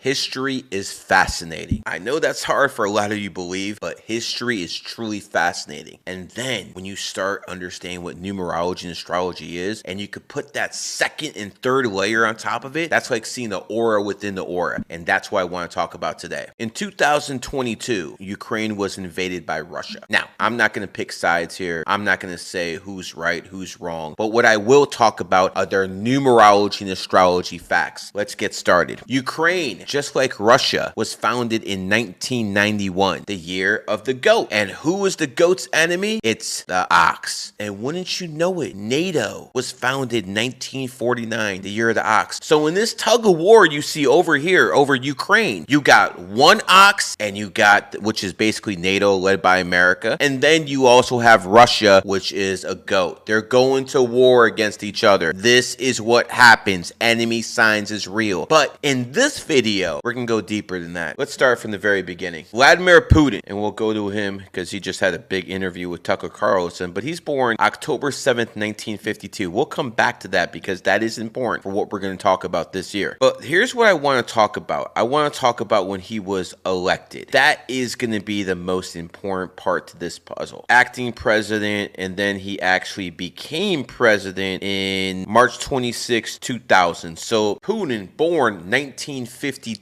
History is fascinating. I know that's hard for a lot of you to believe, but history is truly fascinating. And then when you start understanding what numerology and astrology is, and you could put that second and third layer on top of it, that's like seeing the aura within the aura. And that's what I want to talk about today. In 2022, Ukraine was invaded by Russia. Now, I'm not going to pick sides here. I'm not going to say who's right, who's wrong. But what I will talk about are their numerology and astrology facts. Let's get started. Ukraine, just like Russia, was founded in 1991, the year of the goat. And who was the goat's enemy? It's the ox. And wouldn't you know it, NATO was founded in 1949, the year of the ox. So in this tug of war you see over here, over Ukraine, you got one ox, and you got, which is basically NATO led by America. And then you also have Russia, which is a goat. They're going to war against each other. This is what happens. Enemy signs is real. But in this video, we're going to go deeper than that. Let's start from the very beginning. Vladimir Putin, and we'll go to him because he just had a big interview with Tucker Carlson, but he's born October 7th, 1952. We'll come back to that because that is important for what we're going to talk about this year. But here's what I want to talk about. I want to talk about when he was elected. That is going to be the most important part to this puzzle. Acting president, and then he actually became president in March 26, 2000. So Putin, born 1952,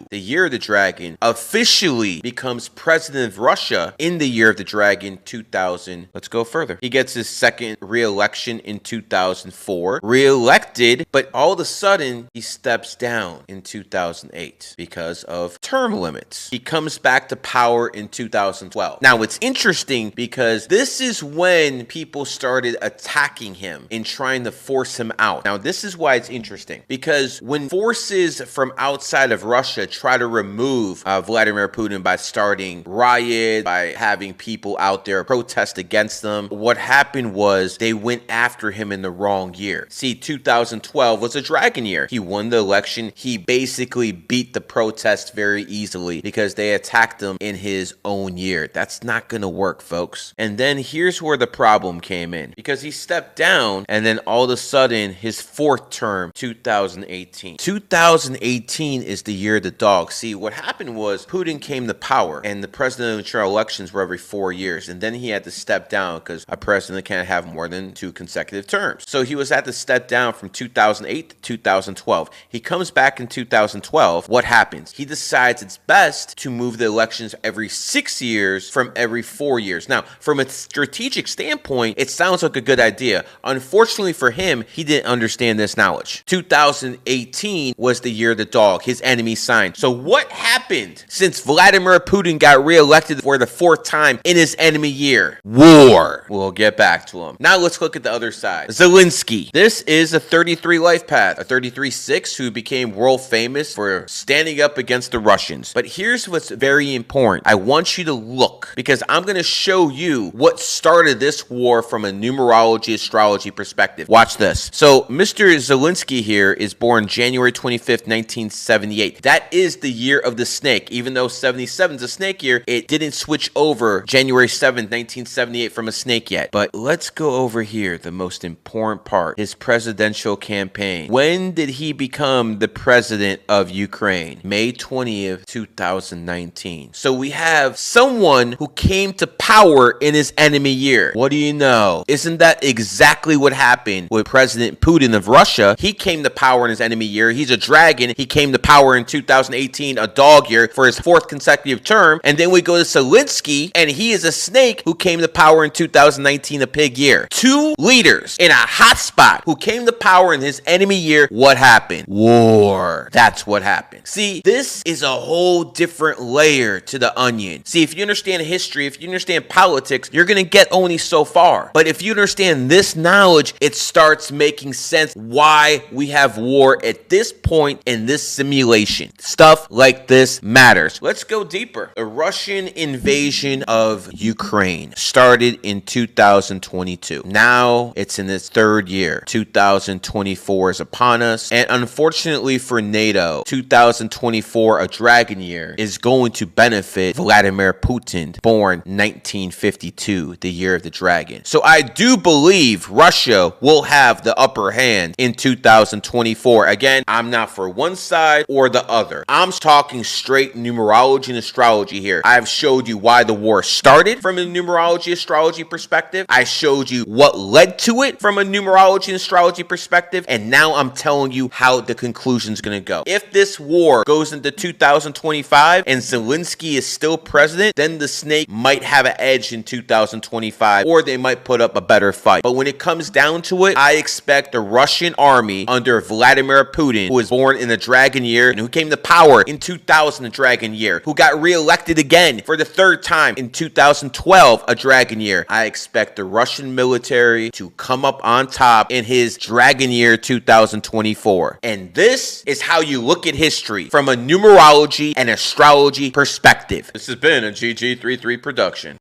the year of the dragon, officially becomes president of Russia in the year of the dragon, 2000. Let's go further. He gets his second re-election in 2004, re-elected, but all of a sudden he steps down in 2008 because of term limits. He comes back to power in 2012. Now it's interesting because this is when people started attacking him and trying to force him out. Now this is why it's interesting, because when forces from outside of Russia try to remove Vladimir Putin by starting riots, by having people out there protest against them, what happened was they went after him in the wrong year. See, 2012 was a dragon year. He won the election. He basically beat the protest very easily because they attacked him in his own year. That's not going to work, folks. And then here's where the problem came in, because he stepped down and then all of a sudden his fourth term, 2018. 2018 is the year of the dog. See, what happened was Putin came to power and the presidential elections were every 4 years. And then he had to step down because a president can't have more than 2 consecutive terms. So he was at to step down from 2008 to 2012. He comes back in 2012. What happens? He decides it's best to move the elections every 6 years from every 4 years. Now, from a strategic standpoint, it sounds like a good idea. Unfortunately for him, he didn't understand this knowledge. 2018 was the year of the dog, his enemy sign. So what happened since Vladimir Putin got reelected for the 4th time in his enemy year? War. We'll get back to him. Now let's look at the other side. Zelensky. This is a 33 life path, a 33-6 who became world famous for standing up against the Russians. But here's what's very important. I want you to look, because I'm going to show you what started this war from a numerology astrology perspective. Watch this. So Mr. Zelensky here is born January 25th, 1978. That is the year of the snake. Even though 77 is a snake year, it didn't switch over January 7th, 1978 from a snake yet. But let's go over here, the most important part, his presidential campaign. When did he become the president of Ukraine? May 20th, 2019. So we have someone who came to power in his enemy year. What do you know? Isn't that exactly what happened with President Putin of Russia? He came to power in his enemy year. He's a dragon. He came to power in 2018, a dog year, for his 4th consecutive term. And then we go to Zelensky, and he is a snake who came to power in 2019, a pig year. 2 leaders in a hot spot who came to power in his enemy year. What happened? War. That's what happened. See, this is a whole different layer to the onion. See, if you understand history, if you understand politics, you're going to get only so far. But if you understand this knowledge, it starts making sense why we have war at this point in this simulation. Stuff like this matters. Let's go deeper. The Russian invasion of Ukraine started in 2022. Now it's in its 3rd year. 2024 is upon us. And unfortunately for NATO, 2024, a dragon year, is going to benefit Vladimir Putin and born 1952, the year of the dragon. So I do believe Russia will have the upper hand in 2024. Again, I'm not for one side or the other. I'm talking straight numerology and astrology here. I've showed you why the war started from a numerology astrology perspective. I showed you what led to it from a numerology and astrology perspective. And now I'm telling you how the conclusion is going to go. If this war goes into 2025 and Zelensky is still president, then the snake might have an edge in 2025, or they might put up a better fight. But when it comes down to it, I expect the Russian army under Vladimir Putin, who was born in the dragon year and who came to power in 2000, a dragon year, who got reelected again for the third time in 2012, a dragon year. I expect the Russian military to come up on top in his dragon year 2024. And this is how you look at history from a numerology and astrology perspective. This has been a GG33 production.